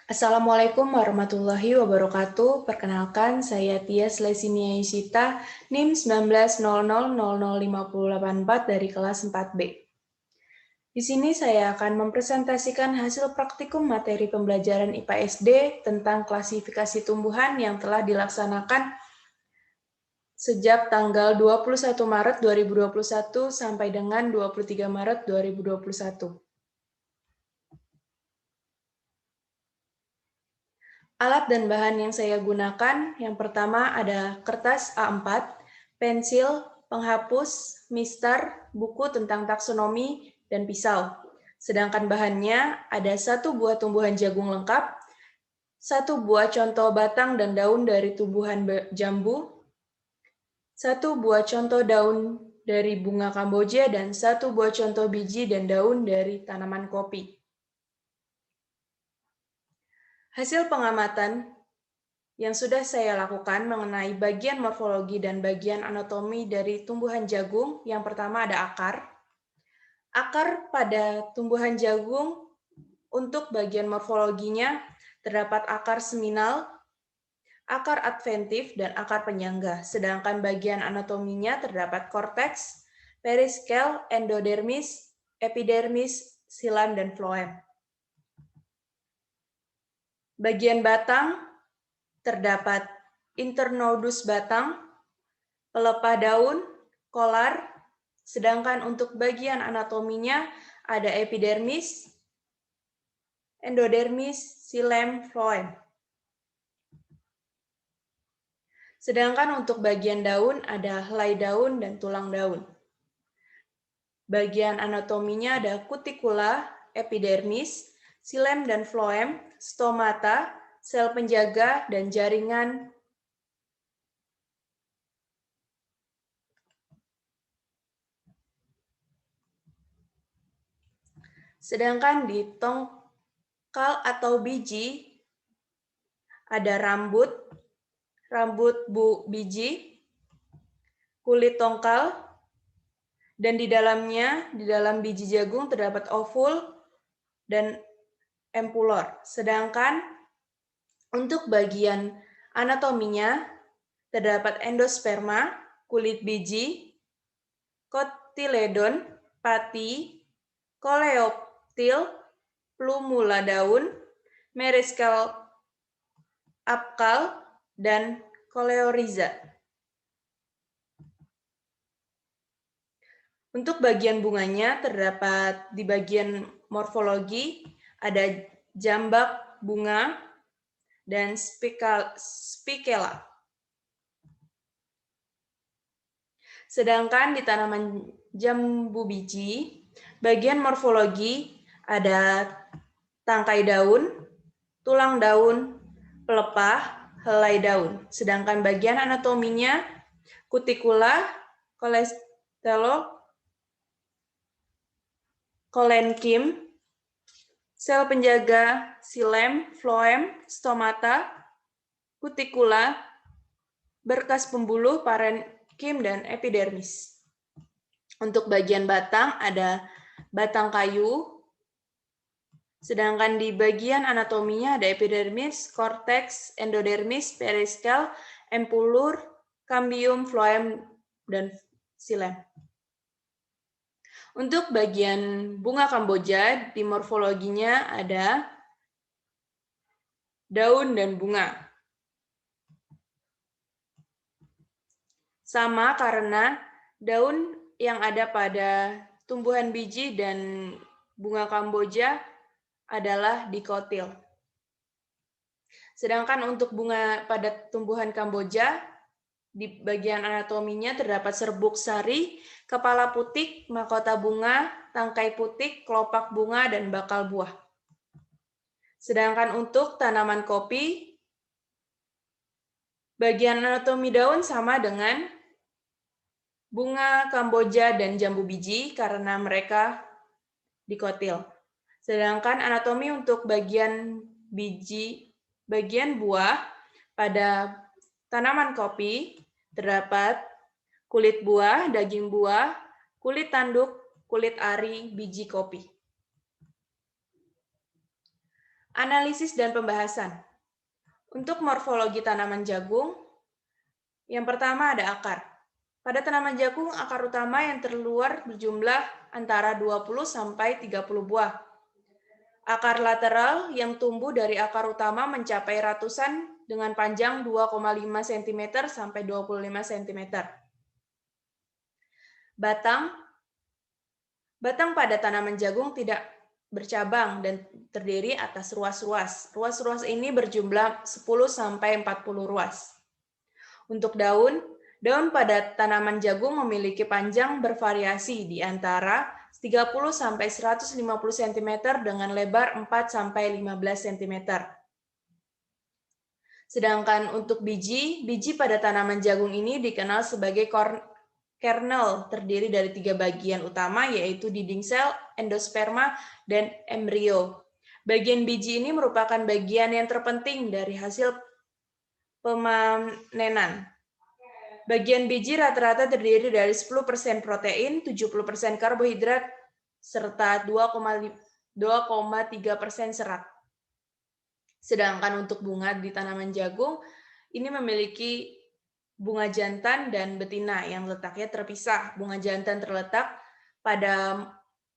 Assalamualaikum warahmatullahi wabarakatuh. Perkenalkan, saya Tias Lesinia Yusita, NIM 1900005084 dari kelas 4B. Di sini saya akan mempresentasikan hasil praktikum materi pembelajaran IPA SD tentang klasifikasi tumbuhan yang telah dilaksanakan sejak tanggal 21 Maret 2021 sampai dengan 23 Maret 2021. Alat dan bahan yang saya gunakan, yang pertama ada kertas A4, pensil, penghapus, mistar, buku tentang taksonomi, dan pisau. Sedangkan bahannya ada 1 buah tumbuhan jagung lengkap, 1 buah contoh batang dan daun dari tumbuhan jambu, 1 buah contoh daun dari bunga Kamboja, dan 1 buah contoh biji dan daun dari tanaman kopi. Hasil pengamatan yang sudah saya lakukan mengenai bagian morfologi dan bagian anatomi dari tumbuhan jagung, yang pertama ada akar. Akar pada tumbuhan jagung, untuk bagian morfologinya terdapat akar seminal, akar adventif, dan akar penyangga. Sedangkan bagian anatominya terdapat korteks, periskel, endodermis, epidermis, silam, dan floem. Bagian batang terdapat internodus batang, pelepah daun, kolar, sedangkan untuk bagian anatominya ada epidermis, endodermis, silem, floem. Sedangkan untuk bagian daun ada helai daun dan tulang daun. Bagian anatominya ada kutikula, epidermis, silem dan floem, stomata, sel penjaga, dan jaringan. Sedangkan di tongkal atau biji ada rambut biji, kulit tongkal, dan di dalam biji jagung terdapat ovul dan empulor. Sedangkan untuk bagian anatominya terdapat endosperma, kulit biji, kotiledon, pati, koleoptil, plumula daun, meriskel apkal, dan koleoriza. Untuk bagian bunganya terdapat di bagian morfologi ada jambak bunga dan spikela. Sedangkan di tanaman jambu biji, bagian morfologi ada tangkai daun, tulang daun, pelepah, helai daun. Sedangkan bagian anatominya kutikula, kolestelo, kolenkim, sel penjaga, silem, floem, stomata, kutikula, berkas pembuluh, parenkim, dan epidermis. Untuk bagian batang ada batang kayu, sedangkan di bagian anatominya ada epidermis, korteks, endodermis, periskel, empulur, kambium, floem, dan silem. Untuk bagian bunga Kamboja, di morfologinya ada daun dan bunga. Sama karena daun yang ada pada tumbuhan biji dan bunga Kamboja adalah dikotil. Sedangkan untuk bunga pada tumbuhan Kamboja, di bagian anatominya terdapat serbuk sari, kepala putik, mahkota bunga, tangkai putik, kelopak bunga, dan bakal buah. Sedangkan untuk tanaman kopi, bagian anatomi daun sama dengan bunga Kamboja dan jambu biji karena mereka dikotil. Sedangkan anatomi untuk bagian biji, bagian buah pada tanaman kopi terdapat kulit buah, daging buah, kulit tanduk, kulit ari, biji kopi. Analisis dan pembahasan. Untuk morfologi tanaman jagung, yang pertama ada akar. Pada tanaman jagung, akar utama yang terluar berjumlah antara 20 sampai 30 buah. Akar lateral yang tumbuh dari akar utama mencapai ratusan dengan panjang 2,5 cm sampai 25 cm. Batang pada tanaman jagung tidak bercabang dan terdiri atas ruas-ruas. Ruas-ruas ini berjumlah 10 sampai 40 ruas. Untuk daun pada tanaman jagung memiliki panjang bervariasi di antara 30 sampai 150 cm dengan lebar 4 sampai 15 cm. Sedangkan untuk biji pada tanaman jagung ini dikenal sebagai kernel, terdiri dari 3 bagian utama, yaitu dinding sel, endosperma, dan embrio. Bagian biji ini merupakan bagian yang terpenting dari hasil pemanenan. Bagian biji rata-rata terdiri dari 10% protein, 70% karbohidrat, serta 2,3% serat. Sedangkan untuk bunga di tanaman jagung, ini memiliki bunga jantan dan betina yang letaknya terpisah. Bunga jantan terletak pada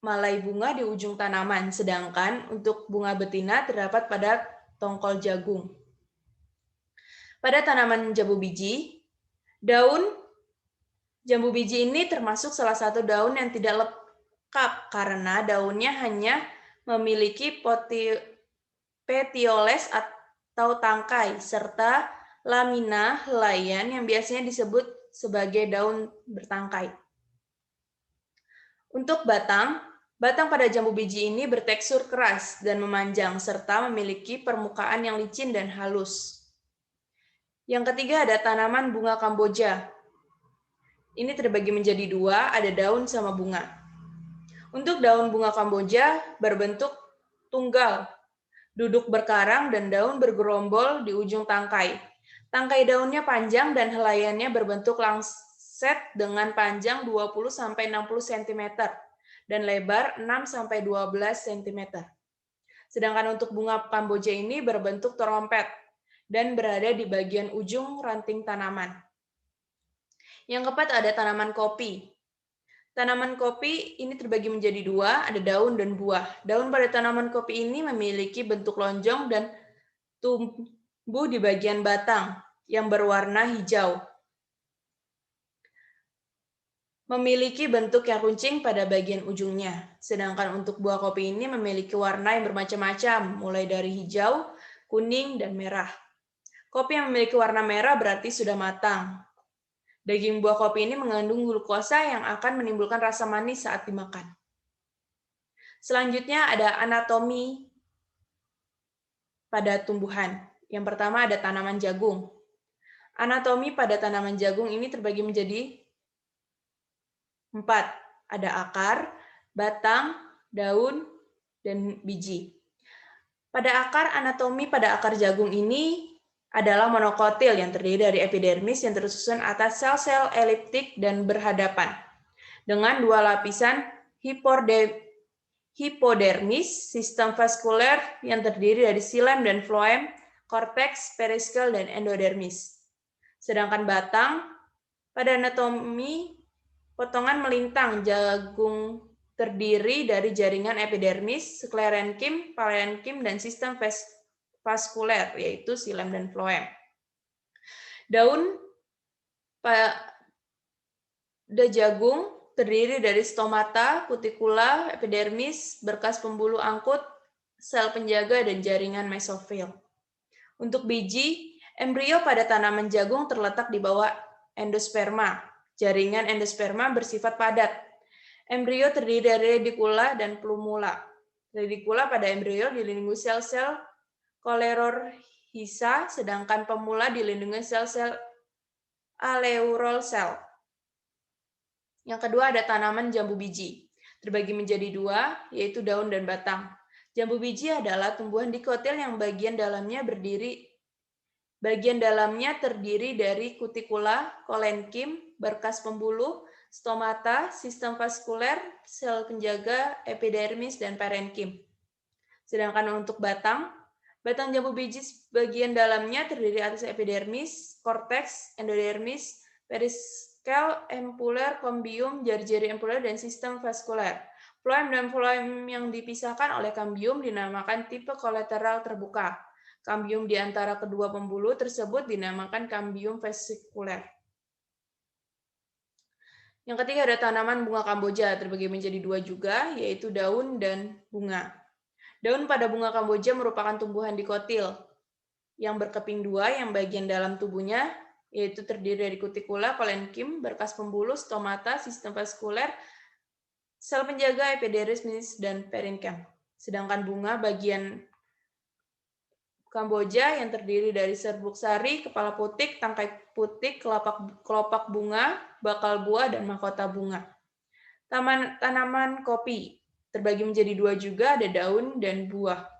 malai bunga di ujung tanaman, sedangkan untuk bunga betina terdapat pada tongkol jagung. Pada tanaman jambu biji, daun jambu biji ini termasuk salah satu daun yang tidak lengkap karena daunnya hanya memiliki petioles atau tangkai, serta lamina helaian yang biasanya disebut sebagai daun bertangkai. Untuk batang pada jambu biji ini bertekstur keras dan memanjang, serta memiliki permukaan yang licin dan halus. Yang ketiga ada tanaman bunga Kamboja. Ini terbagi menjadi 2, ada daun sama bunga. Untuk daun bunga Kamboja berbentuk tunggal, duduk berkarang dan daun bergerombol di ujung tangkai. Tangkai daunnya panjang dan helaiannya berbentuk langset dengan panjang 20 sampai 60 cm dan lebar 6 sampai 12 cm. Sedangkan untuk bunga Kamboja ini berbentuk trompet dan berada di bagian ujung ranting tanaman. Yang keempat ada tanaman kopi. Tanaman kopi ini terbagi menjadi 2, ada daun dan buah. Daun pada tanaman kopi ini memiliki bentuk lonjong dan tumbuh di bagian batang yang berwarna hijau. Memiliki bentuk yang runcing pada bagian ujungnya. Sedangkan untuk buah kopi ini memiliki warna yang bermacam-macam, mulai dari hijau, kuning, dan merah. Kopi yang memiliki warna merah berarti sudah matang. Daging buah kopi ini mengandung glukosa yang akan menimbulkan rasa manis saat dimakan. Selanjutnya ada anatomi pada tumbuhan. Yang pertama ada tanaman jagung. Anatomi pada tanaman jagung ini terbagi menjadi 4. Ada akar, batang, daun, dan biji. Pada akar, anatomi pada akar jagung ini adalah monokotil yang terdiri dari epidermis yang tersusun atas sel-sel eliptik dan berhadapan dengan 2 lapisan hipodermis, sistem vaskuler yang terdiri dari xilem dan floem, korteks, periskel, dan endodermis. Sedangkan batang, pada anatomi potongan melintang jagung terdiri dari jaringan epidermis, sklerenkim, parenkim, dan sistem vaskuler, yaitu xilem dan floem. Daun pada jagung terdiri dari stomata, kutikula, epidermis, berkas pembuluh angkut, sel penjaga, dan jaringan mesofil. Untuk biji, embrio pada tanaman jagung terletak di bawah endosperma. Jaringan endosperma bersifat padat. Embrio terdiri dari redikula dan plumula. Redikula pada embrio dilindungi sel-sel kolerorhisa, sedangkan pemula dilindungi sel-sel aleurol sel. Yang kedua ada tanaman jambu biji. Terbagi menjadi 2, yaitu daun dan batang. Jambu biji adalah tumbuhan dikotil yang bagian dalamnya terdiri dari kutikula, kolenkim, berkas pembuluh, stomata, sistem vaskuler, sel penjaga, epidermis, dan parenkim. Sedangkan untuk batang, Batang jambu biji bagian dalamnya terdiri atas epidermis, korteks, endodermis, periskel, empuler, kombium, jari-jari empuler, dan sistem vaskuler. Floem dan floem yang dipisahkan oleh kambium dinamakan tipe kolateral terbuka. Kambium di antara kedua pembuluh tersebut dinamakan kambium vesikuler. Yang ketiga ada tanaman bunga Kamboja, terbagi menjadi dua juga, yaitu daun dan bunga. Daun pada bunga Kamboja merupakan tumbuhan dikotil yang berkeping dua, yang bagian dalam tubuhnya yaitu terdiri dari kutikula, kolenkim, berkas pembuluh, stomata, sistem vaskuler, sel penjaga, epidermis, dan parenkim. Sedangkan bunga bagian Kamboja yang terdiri dari serbuk sari, kepala putik, tangkai putik, kelopak bunga, bakal buah, dan mahkota bunga. Tanaman kopi terbagi menjadi dua juga, ada daun dan buah.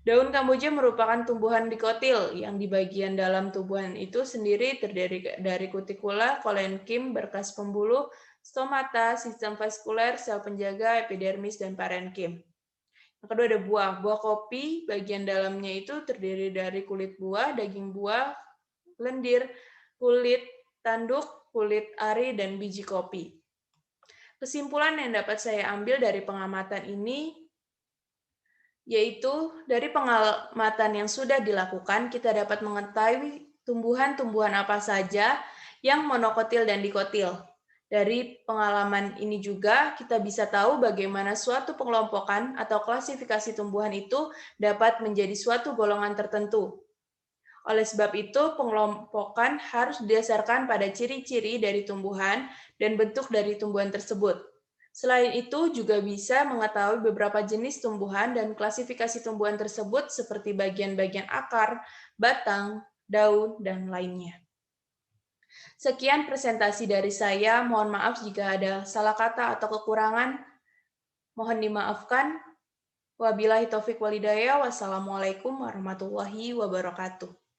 Daun Kamboja merupakan tumbuhan dikotil yang di bagian dalam tumbuhan itu sendiri terdiri dari kutikula, kolenkim, berkas pembuluh, stomata, sistem vaskuler, sel penjaga, epidermis, dan parenkim. Yang kedua ada buah. Buah kopi bagian dalamnya itu terdiri dari kulit buah, daging buah, lendir, kulit tanduk, kulit ari, dan biji kopi. Kesimpulan yang dapat saya ambil dari pengamatan ini yaitu dari pengamatan yang sudah dilakukan, kita dapat mengetahui tumbuhan-tumbuhan apa saja yang monokotil dan dikotil. Dari pengalaman ini juga kita bisa tahu bagaimana suatu pengelompokan atau klasifikasi tumbuhan itu dapat menjadi suatu golongan tertentu. Oleh sebab itu, pengelompokan harus didasarkan pada ciri-ciri dari tumbuhan dan bentuk dari tumbuhan tersebut. Selain itu, juga bisa mengetahui beberapa jenis tumbuhan dan klasifikasi tumbuhan tersebut seperti bagian-bagian akar, batang, daun, dan lainnya. Sekian presentasi dari saya. Mohon maaf jika ada salah kata atau kekurangan. Mohon dimaafkan. Wabillahi taufik walhidayah. Wassalamualaikum warahmatullahi wabarakatuh.